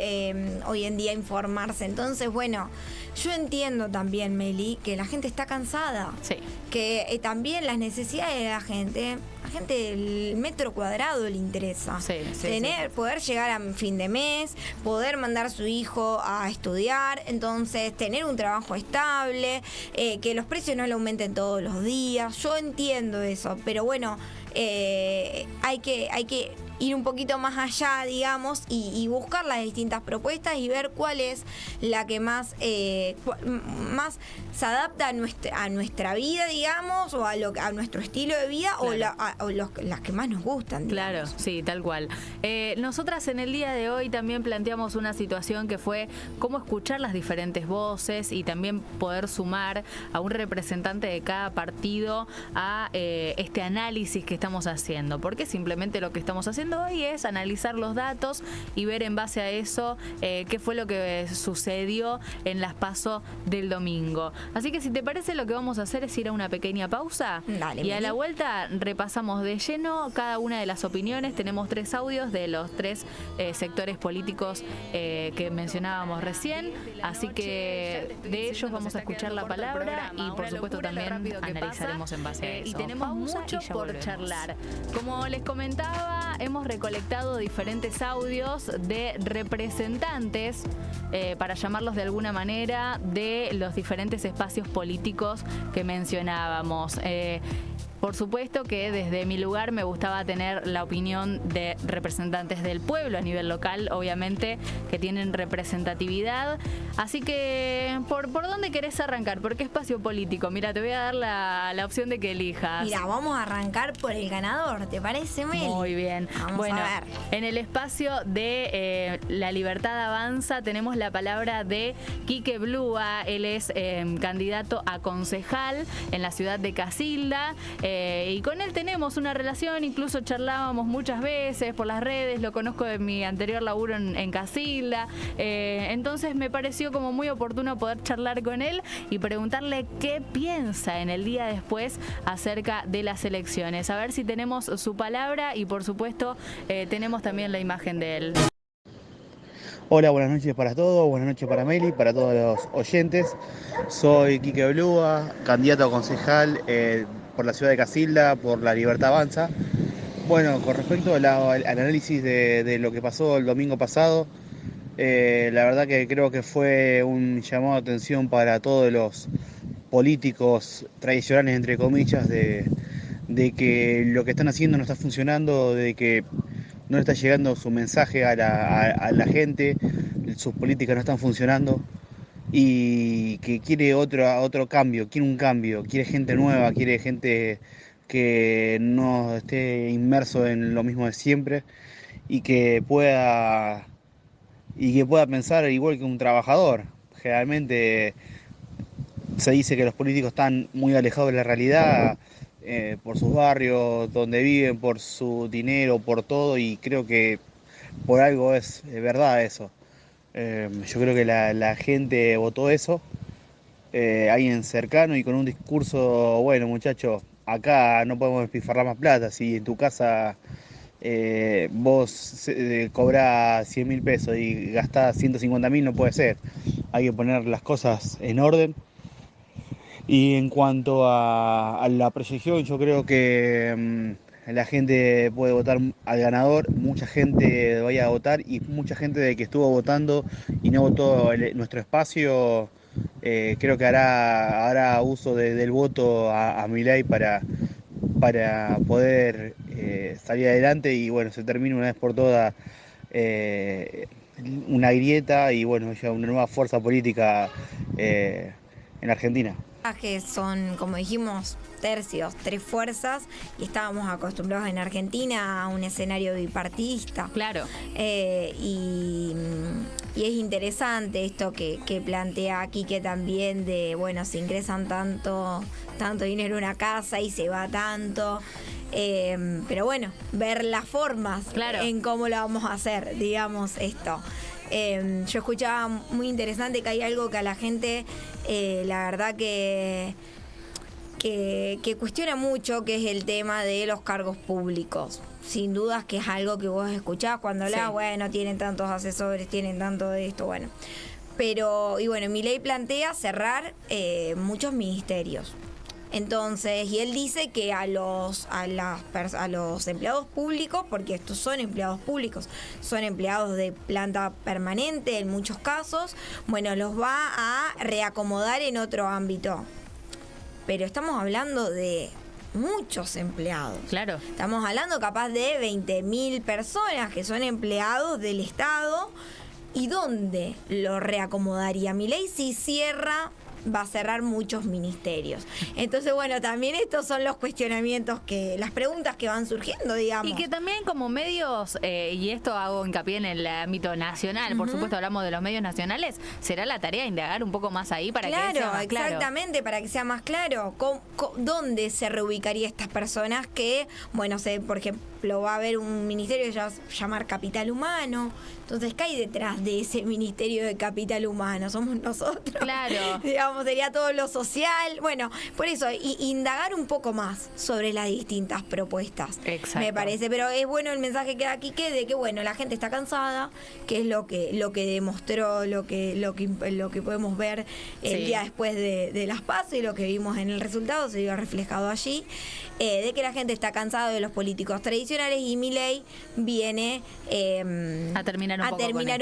hoy en día informarse. Entonces, bueno, yo entiendo también, Meli, que la gente está cansada. Sí. Que también las necesidades de la gente del metro cuadrado le interesa. Sí, Poder llegar a fin de mes, poder mandar a su hijo a estudiar, entonces tener un trabajo estable, que los precios no le aumenten todos los días. Yo entiendo eso, pero bueno, hay que ir un poquito más allá, digamos, y buscar las distintas propuestas y ver cuál es la que más, más se adapta a nuestra vida, digamos, o a nuestro estilo de vida, Claro. o las que más nos gustan, digamos. Claro, sí, tal cual. Nosotras en el día de hoy también planteamos una situación que fue cómo escuchar las diferentes voces y también poder sumar a un representante de cada partido a este análisis que estamos haciendo, porque simplemente lo que estamos haciendo hoy es analizar los datos y ver en base a eso qué fue lo que sucedió en las PASO del domingo. Así que si te parece, lo que vamos a hacer es ir a una pequeña pausa. Dale, Y a Meli. la vuelta repasamos de lleno cada una de las opiniones. Tenemos 3 audios de los 3 sectores políticos que mencionábamos recién. Así que de ellos vamos a escuchar la palabra y por supuesto también analizaremos en base a eso. Y tenemos mucho por charlar. Como les comentaba, hemos recolectado diferentes audios de representantes, para llamarlos de alguna manera, de los diferentes espacios políticos que mencionábamos. Por supuesto que desde mi lugar me gustaba tener la opinión de representantes del pueblo a nivel local, obviamente, que tienen representatividad. Así que, ¿por dónde querés arrancar? ¿Por qué espacio político? Mira, te voy a dar la opción de que elijas. Mira, vamos a arrancar por el ganador, ¿te parece, Meli? Muy bien. Vamos Bueno, a ver. en el espacio de La Libertad Avanza tenemos la palabra de Quique Blúa. Él es candidato a concejal en la ciudad de Casilda. Y con él tenemos una relación, incluso charlábamos muchas veces por las redes, lo conozco de mi anterior laburo en Casilda. Entonces me pareció como muy oportuno poder charlar con él y preguntarle qué piensa en el día después acerca de las elecciones. A ver si tenemos su palabra y por supuesto tenemos también la imagen de él. Hola, buenas noches para todos, buenas noches para Meli, para todos los oyentes. Soy Quique Blúa, candidato a concejal por la ciudad de Casilda, por La Libertad Avanza. Bueno, con respecto al análisis de lo que pasó el domingo pasado, la verdad que creo que fue un llamado de atención para todos los políticos tradicionales, entre comillas, de que lo que están haciendo no está funcionando, de que no le está llegando su mensaje a la gente, sus políticas no están funcionando y que quiere otro cambio, quiere un cambio, quiere gente nueva, quiere gente que no esté inmerso en lo mismo de siempre y que pueda pensar igual que un trabajador. Generalmente se dice que los políticos están muy alejados de la realidad, por sus barrios, donde viven, por su dinero, por todo, y creo que por algo es verdad eso. Yo creo que la gente votó eso, alguien cercano y con un discurso, bueno, muchachos, acá no podemos despilfarrar más plata, si en tu casa vos cobrás 100.000 pesos y gastás 150.000, no puede ser. Hay que poner las cosas en orden. Y en cuanto a la proyección, yo creo que la gente puede votar al ganador, mucha gente vaya a votar y mucha gente de que estuvo votando y no votó nuestro espacio, creo que hará uso del voto a Milei para poder salir adelante y bueno, se termine una vez por todas una grieta y bueno, ya una nueva fuerza política en Argentina. Que son, como dijimos, tercios, 3 fuerzas, y estábamos acostumbrados en Argentina a un escenario bipartidista. Claro. Y es interesante esto que plantea aquí, que también de, bueno, se ingresan tanto dinero en una casa y se va tanto. Pero bueno, ver las formas, Claro, en cómo lo vamos a hacer, digamos, esto. Yo escuchaba muy interesante que hay algo que a la gente, la verdad que cuestiona mucho, que es el tema de los cargos públicos. Sin dudas que es algo que vos escuchás cuando hablás, Sí. bueno, tienen tantos asesores, tienen tanto de esto, bueno. Pero, y bueno, Milei plantea cerrar muchos ministerios. Entonces, y él dice que a los empleados públicos, porque estos son empleados públicos, son empleados de planta permanente en muchos casos, bueno, los va a reacomodar en otro ámbito. Pero estamos hablando de muchos empleados. Claro. Estamos hablando capaz de 20.000 personas que son empleados del Estado. ¿Y dónde lo reacomodaría Milei si cierra? Va a cerrar muchos ministerios. Entonces, bueno, también estos son los cuestionamientos, las preguntas que van surgiendo, digamos. Y que también como medios, y esto hago hincapié en el ámbito nacional, por supuesto hablamos de los medios nacionales, será la tarea de indagar un poco más ahí para que sea más claro. Exactamente, para que sea más claro. ¿Dónde se reubicaría estas personas que, bueno, por ejemplo, va a haber un ministerio que se va a llamar Capital Humano? Entonces, ¿qué hay detrás de ese ministerio de Capital Humano? Somos nosotros. Claro. Digamos, sería todo lo social. Bueno, por eso, indagar un poco más sobre las distintas propuestas. Exacto. Me parece. Pero es bueno el mensaje que da Quique de que, bueno, la gente está cansada, que es lo que demostró, lo que podemos ver el día después de las PASO, y lo que vimos en el resultado se vio reflejado allí, de que la gente está cansada de los políticos tradicionales, y Milei viene a terminar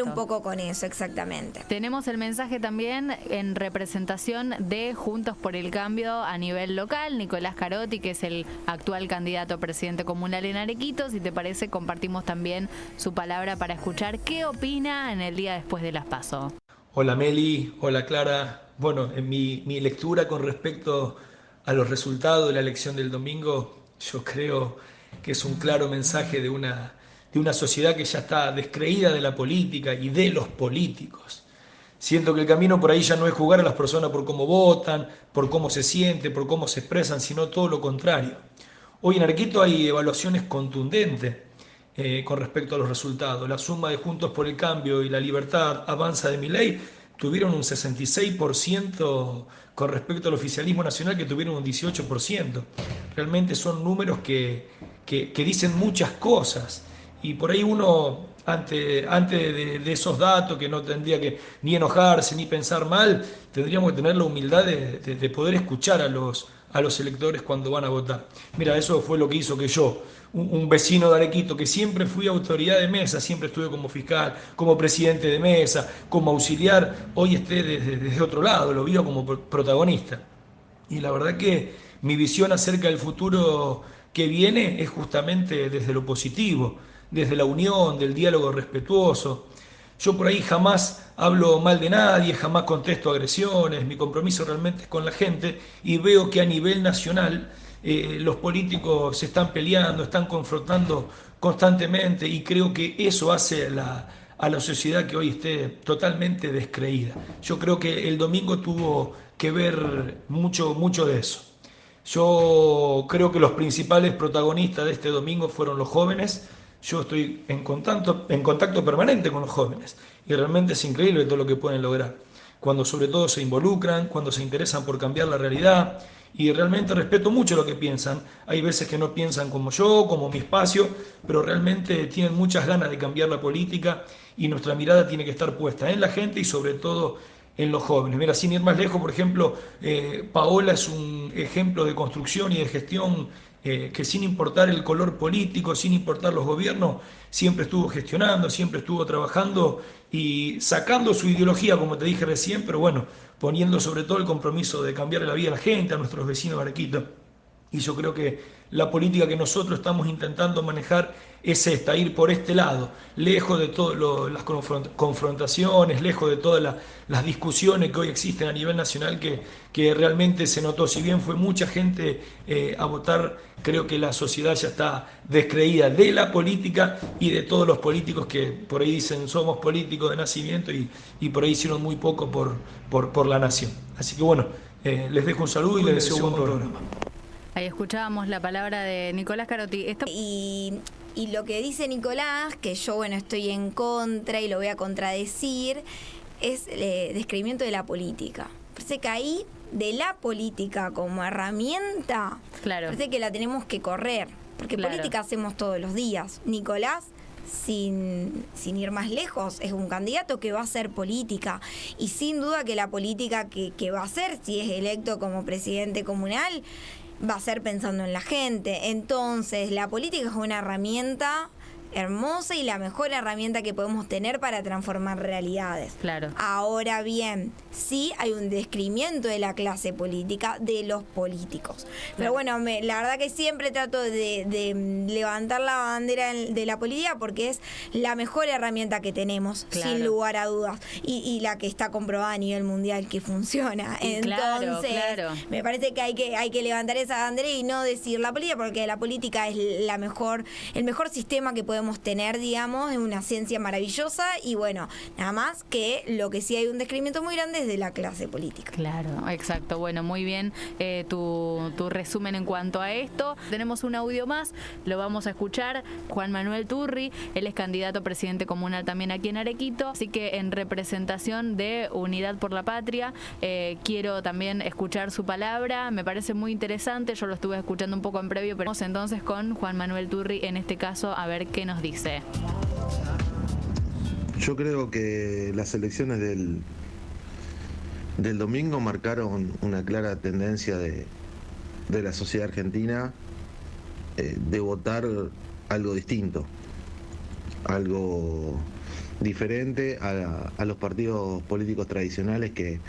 un poco con eso, exactamente. Tenemos el mensaje también en representación de Juntos por el Cambio a nivel local, Nicolás Carotti, que es el actual candidato a presidente comunal en Arequito. Si te parece, compartimos también su palabra para escuchar qué opina en el día después de las PASO. Hola Meli, hola Clara. Bueno, en mi lectura con respecto a los resultados de la elección del domingo, yo creo que es un claro mensaje de una sociedad que ya está descreída de la política y de los políticos. Siento que el camino por ahí ya no es jugar a las personas por cómo votan, por cómo se sienten, por cómo se expresan, sino todo lo contrario. Hoy en Arequito hay evaluaciones contundentes con respecto a los resultados. La suma de Juntos por el Cambio y la Libertad Avanza de Milei tuvieron un 66% con respecto al oficialismo nacional, que tuvieron un 18%. Realmente son números que dicen muchas cosas. Y por ahí uno, antes de esos datos, que no tendría que ni enojarse ni pensar mal, tendríamos que tener la humildad de poder escuchar a los electores cuando van a votar. Mira, eso fue lo que hizo que yo, un vecino de Arequito, que siempre fui autoridad de mesa, siempre estuve como fiscal, como presidente de mesa, como auxiliar, hoy esté desde otro lado, lo vio como protagonista. Y la verdad que mi visión acerca del futuro que viene es justamente desde lo positivo, desde la unión, del diálogo respetuoso. Yo por ahí jamás hablo mal de nadie, jamás contesto agresiones, mi compromiso realmente es con la gente, y veo que a nivel nacional los políticos se están peleando, están confrontando constantemente, y creo que eso hace a la sociedad que hoy esté totalmente descreída. Yo creo que el domingo tuvo que ver mucho de eso. Yo creo que los principales protagonistas de este domingo fueron los jóvenes. Yo estoy en contacto permanente con los jóvenes, y realmente es increíble todo lo que pueden lograr, cuando sobre todo se involucran, cuando se interesan por cambiar la realidad, y realmente respeto mucho lo que piensan. Hay veces que no piensan como yo, como mi espacio, pero realmente tienen muchas ganas de cambiar la política, y nuestra mirada tiene que estar puesta en la gente y sobre todo en los jóvenes. Mira, sin ir más lejos, por ejemplo, Paola es un ejemplo de construcción y de gestión que sin importar el color político, sin importar los gobiernos, siempre estuvo gestionando, siempre estuvo trabajando y sacando su ideología, como te dije recién, pero bueno, poniendo sobre todo el compromiso de cambiar la vida a la gente, a nuestros vecinos de Arequito. Y yo creo que la política que nosotros estamos intentando manejar es esta, ir por este lado, lejos de todas las confrontaciones, lejos de todas las discusiones que hoy existen a nivel nacional, que realmente se notó. Si bien fue mucha gente a votar, creo que la sociedad ya está descreída de la política y de todos los políticos que por ahí dicen somos políticos de nacimiento, y por ahí hicieron muy poco por la nación. Así que bueno, les dejo un saludo y les deseo un buen programa. Ahí escuchábamos la palabra de Nicolás Carotti. Y lo que dice Nicolás, que yo, bueno, estoy en contra y lo voy a contradecir, es descreimiento de la política. Parece que ahí, de la política como herramienta, claro, parece que la tenemos que correr, porque claro, política hacemos todos los días. Nicolás, sin ir más lejos, es un candidato que va a hacer política, y sin duda que la política que va a hacer, si es electo como presidente comunal, va a ser pensando en la gente. Entonces, la política es una herramienta hermosa y la mejor herramienta que podemos tener para transformar realidades. Claro. Ahora bien, sí hay un descrimiento de la clase política, de los políticos. Pero bueno, la verdad que siempre trato de levantar la bandera de la política porque es la mejor herramienta que tenemos, Claro. sin lugar a dudas, y la que está comprobada a nivel mundial que funciona. Claro, Entonces, claro. me parece que hay que levantar esa bandera y no decir la política, porque la política es el mejor sistema que podemos tener, digamos, es una ciencia maravillosa y bueno, nada más que lo que sí hay un descrimiento muy grande es de la clase política. Claro, exacto. Bueno, muy bien tu resumen en cuanto a esto. Tenemos un audio más, lo vamos a escuchar. Juan Manuel Turri, él es candidato a presidente comunal también aquí en Arequito, así que en representación de Unidad por la Patria, quiero también escuchar su palabra. Me parece muy interesante, yo lo estuve escuchando un poco en previo, pero vamos entonces con Juan Manuel Turri en este caso a ver qué nos dice. Yo creo que las elecciones del domingo marcaron una clara tendencia de la sociedad argentina de votar algo distinto, algo diferente a los partidos políticos tradicionales que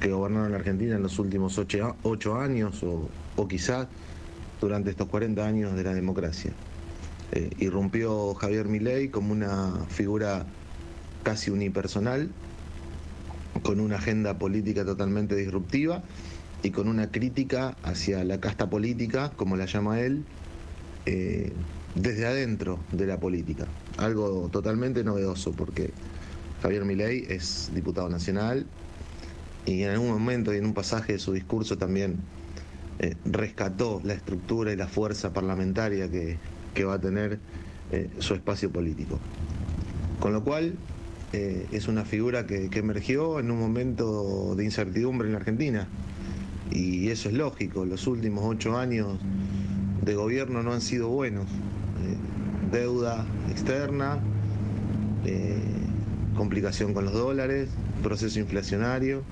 gobernaron la Argentina en los últimos 8 años o quizás durante estos 40 años de la democracia. Irrumpió Javier Milei como una figura casi unipersonal, con una agenda política totalmente disruptiva y con una crítica hacia la casta política, como la llama él, desde adentro de la política. Algo totalmente novedoso, porque Javier Milei es diputado nacional y en algún momento y en un pasaje de su discurso también rescató la estructura y la fuerza parlamentaria que va a tener su espacio político. Con lo cual, es una figura que emergió en un momento de incertidumbre en la Argentina. Y eso es lógico, los últimos 8 años de gobierno no han sido buenos. Deuda externa, complicación con los dólares, proceso inflacionario,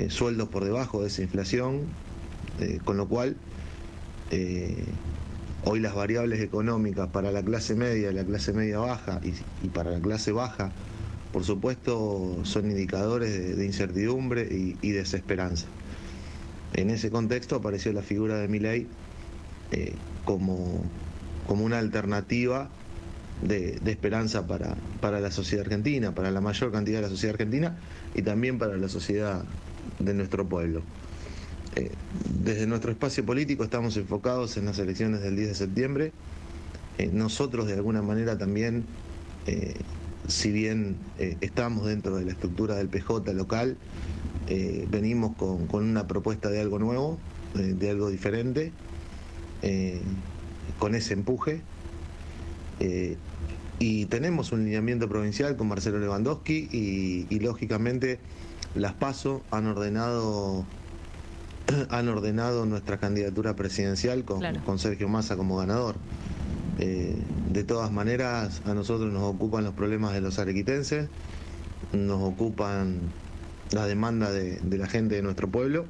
sueldos por debajo de esa inflación, con lo cual hoy las variables económicas para la clase media y la clase media baja y para la clase baja, por supuesto, son indicadores de incertidumbre y desesperanza. En ese contexto apareció la figura de Milei como una alternativa de esperanza para la sociedad argentina, para la mayor cantidad de la sociedad argentina y también para la sociedad de nuestro pueblo. Desde nuestro espacio político estamos enfocados en las elecciones del 10 de septiembre. Nosotros de alguna manera también, si bien estamos dentro de la estructura del PJ local, venimos con una propuesta de algo nuevo, de algo diferente, con ese empuje. Y tenemos un lineamiento provincial con Marcelo Lewandowski y lógicamente las PASO han ordenado nuestra candidatura presidencial con Sergio Massa como ganador. De todas maneras, a nosotros nos ocupan los problemas de los arequitenses, nos ocupan la demanda de la gente de nuestro pueblo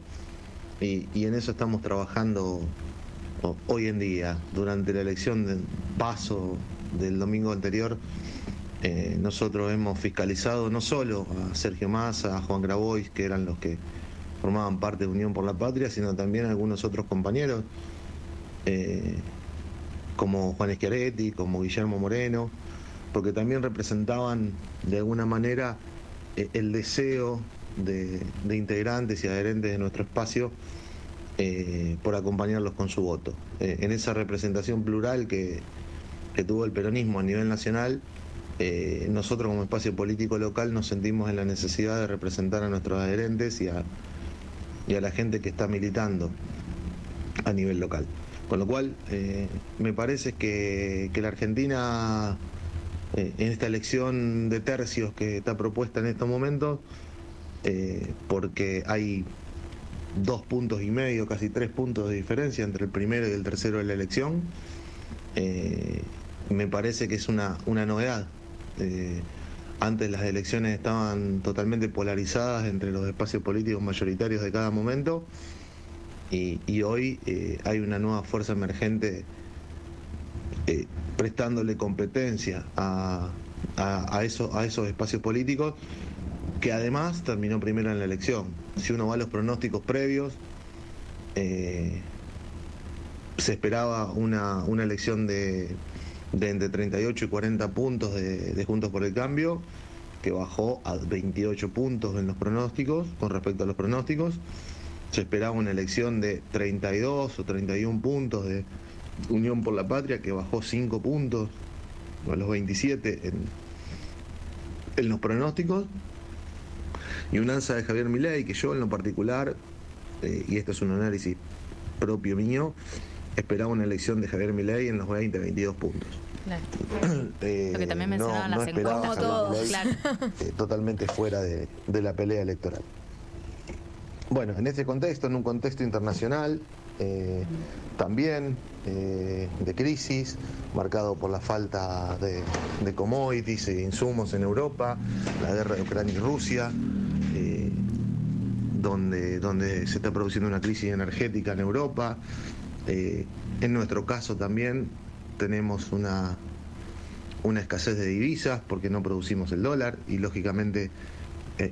y en eso estamos trabajando hoy en día. Durante la elección de PASO del domingo anterior, nosotros hemos fiscalizado no solo a Sergio Massa, a Juan Grabois, que eran los que formaban parte de Unión por la Patria, sino también a algunos otros compañeros, como Juan Schiaretti, como Guillermo Moreno, porque también representaban de alguna manera el deseo de integrantes y adherentes de nuestro espacio por acompañarlos con su voto. En esa representación plural que tuvo el peronismo a nivel nacional, nosotros como espacio político local nos sentimos en la necesidad de representar a nuestros adherentes y a la gente que está militando a nivel local. Con lo cual, me parece que la Argentina, en esta elección de tercios que está propuesta en estos momentos, porque hay 2,5 puntos, casi 3 puntos de diferencia entre el primero y el tercero de la elección, me parece que es una novedad. Antes las elecciones estaban totalmente polarizadas entre los espacios políticos mayoritarios de cada momento y hoy hay una nueva fuerza emergente prestándole competencia a esos espacios políticos, que además terminó primero en la elección. Si uno va a los pronósticos previos, se esperaba una elección de entre 38 y 40 puntos de Juntos por el Cambio, que bajó a 28 puntos en los pronósticos, con respecto a los pronósticos. Se esperaba una elección de 32 o 31 puntos de Unión por la Patria, que bajó 5 puntos a los 27 en los pronósticos. Y un alza de Javier Milei, que yo en lo particular, y esto es un análisis propio mío, esperaba una elección de Javier Milei en los 20-22 puntos. Claro. Lo que también mencionaban las esperaba encuestas. a Javier Milei, Claro. totalmente fuera de la pelea electoral. Bueno, en ese contexto, en un contexto internacional, también de crisis, marcado por la falta de commodities e insumos en Europa, la guerra de Ucrania y Rusia, donde se está produciendo una crisis energética en Europa. En nuestro caso también tenemos una escasez de divisas porque no producimos el dólar y lógicamente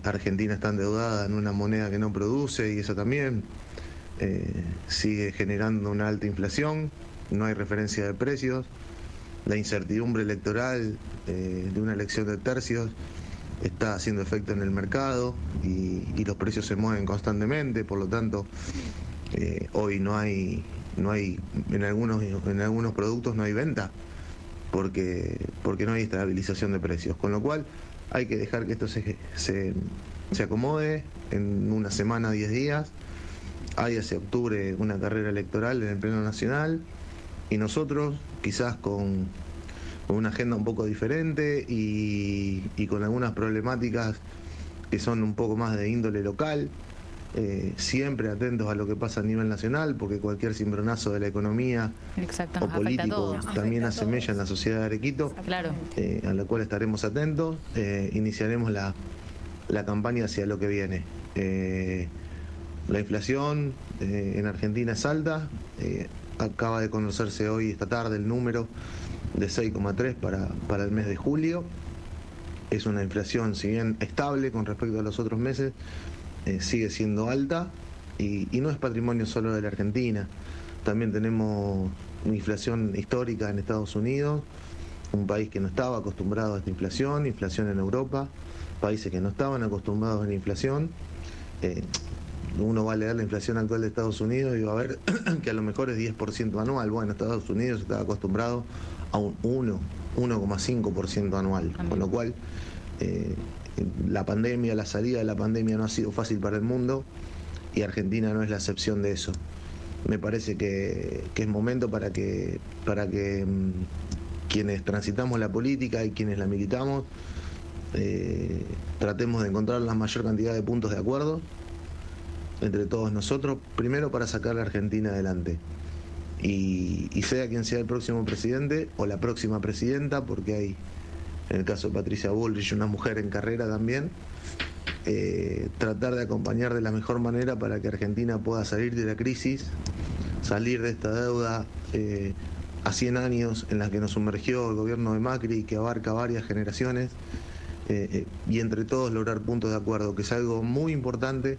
Argentina está endeudada en una moneda que no produce y eso también sigue generando una alta inflación, no hay referencia de precios, la incertidumbre electoral de una elección de tercios está haciendo efecto en el mercado y los precios se mueven constantemente, por lo tanto hoy no hay en algunos productos no hay venta porque no hay estabilización de precios, con lo cual hay que dejar que esto se acomode en una semana, 10 días. Hay hacia octubre una carrera electoral en el Pleno Nacional y nosotros quizás con una agenda un poco diferente y con algunas problemáticas que son un poco más de índole local, siempre atentos a lo que pasa a nivel nacional, porque cualquier cimbronazo de la economía Exacto, o nos afecta a político todos. también Afecta a hace todos. mella en la sociedad de Arequito, Claro. a la cual estaremos atentos. Iniciaremos la campaña hacia lo que viene. La inflación en Argentina es alta, acaba de conocerse hoy, esta tarde, el número de 6,3 para el mes de julio. Es una inflación, si bien estable con respecto a los otros meses, sigue siendo alta y no es patrimonio solo de la Argentina. También tenemos una inflación histórica en Estados Unidos, un país que no estaba acostumbrado a esta inflación en Europa, países que no estaban acostumbrados a la inflación. Uno va a leer la inflación actual de Estados Unidos y va a ver que a lo mejor es 10% anual. Bueno, Estados Unidos está acostumbrado a un 1,5% anual, con lo cual la salida de la pandemia no ha sido fácil para el mundo y Argentina no es la excepción de eso. Me parece que es momento para que quienes transitamos la política y quienes la militamos tratemos de encontrar la mayor cantidad de puntos de acuerdo entre todos nosotros, primero para sacar a la Argentina adelante. Y sea quien sea el próximo presidente o la próxima presidenta, porque hay, en el caso de Patricia Bullrich, una mujer en carrera también, tratar de acompañar de la mejor manera para que Argentina pueda salir de la crisis, salir de esta deuda a 100 años en la que nos sumergió el gobierno de Macri, que abarca varias generaciones, y entre todos lograr puntos de acuerdo, que es algo muy importante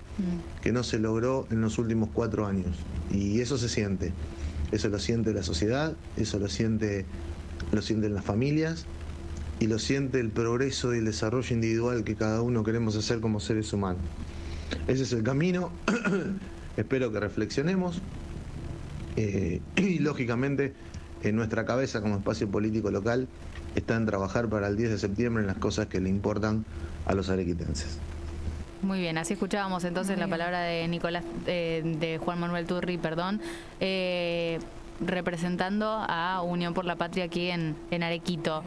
que no se logró en los últimos 4 años. Y eso se siente, eso lo siente la sociedad, eso lo sienten las familias y lo siente el progreso y el desarrollo individual que cada uno queremos hacer como seres humanos. Ese es el camino, espero que reflexionemos y lógicamente en nuestra cabeza como espacio político local está en trabajar para el 10 de septiembre en las cosas que le importan a los arequitenses. Muy bien, así escuchábamos entonces la palabra de Nicolás, de Juan Manuel Turri, perdón, representando a Unión por la Patria aquí en Arequito.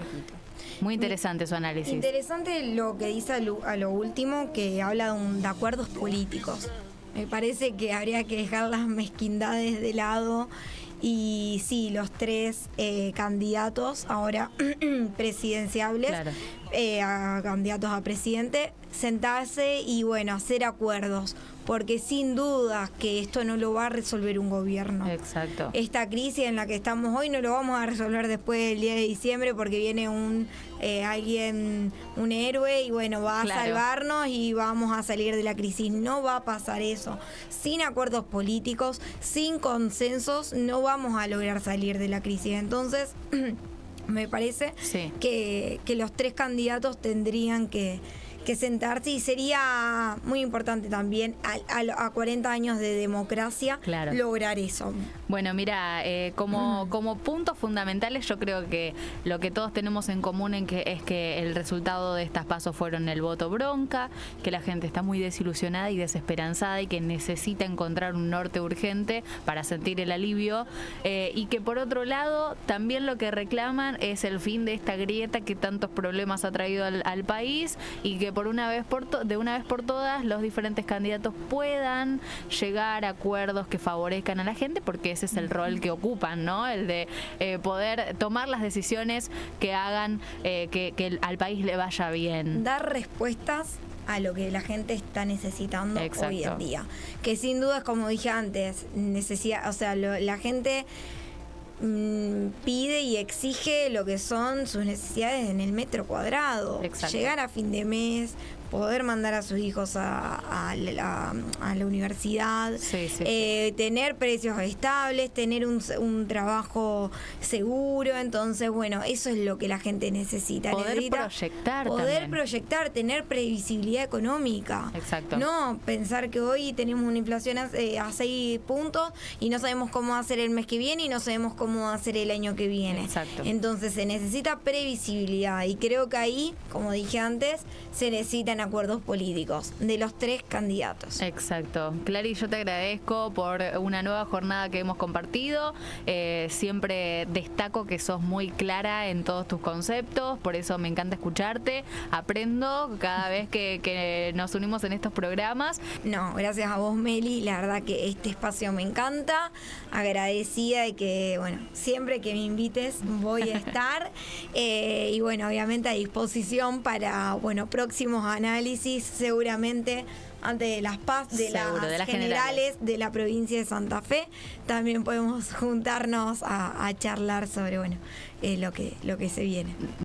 Muy interesante su análisis. Interesante lo que dice a lo último, que habla de acuerdos políticos. Me parece que habría que dejar las mezquindades de lado y y sí, los tres candidatos ahora presidenciables, Claro. A candidatos a presidente, sentarse y bueno, hacer acuerdos, porque sin duda que esto no lo va a resolver un gobierno. Exacto. Esta crisis en la que estamos hoy no lo vamos a resolver después del 10 de diciembre porque viene un héroe y bueno, va a Claro. salvarnos y vamos a salir de la crisis. No va a pasar eso. Sin acuerdos políticos, sin consensos, no vamos a lograr salir de la crisis. Entonces, me parece Sí. que los tres candidatos tendrían que sentarse y sería muy importante también a 40 años de democracia Claro. lograr eso. Bueno, mira, como puntos fundamentales yo creo que lo que todos tenemos en común es que el resultado de estas pasos fueron el voto bronca, que la gente está muy desilusionada y desesperanzada y que necesita encontrar un norte urgente para sentir el alivio, y que por otro lado también lo que reclaman es el fin de esta grieta que tantos problemas ha traído al país y que de una vez por todas los diferentes candidatos puedan llegar a acuerdos que favorezcan a la gente, porque ese es el rol que ocupan, ¿no? El de poder tomar las decisiones que hagan que al país le vaya bien. Dar respuestas a lo que la gente está necesitando Exacto. hoy en día. Que sin duda, como dije antes, la gente pide y exige lo que son sus necesidades en el metro cuadrado. Exacto. Llegar a fin de mes, poder mandar a sus hijos a la universidad, Sí, sí, tener precios estables, tener un trabajo seguro. Entonces, bueno, eso es lo que la gente necesita. Poder Necesita proyectar poder también. proyectar, tener previsibilidad económica. Exacto. No pensar que hoy tenemos una inflación a 6 puntos y no sabemos cómo va a ser el mes que viene y no sabemos cómo va a ser el año que viene. Exacto. Entonces se necesita previsibilidad y creo que ahí, como dije antes, se necesitan acuerdos políticos de los tres candidatos. Exacto. Clary, yo te agradezco por una nueva jornada que hemos compartido. Siempre destaco que sos muy clara en todos tus conceptos, por eso me encanta escucharte. Aprendo cada vez que nos unimos en estos programas. No, gracias a vos, Meli. La verdad que este espacio me encanta. Agradecida de que, bueno, siempre que me invites voy a estar. Y bueno, obviamente a disposición para, bueno, próximos análisis, seguramente antes de las Seguro, de las generales de la provincia de Santa Fe. También podemos juntarnos a charlar sobre, bueno, lo que se viene.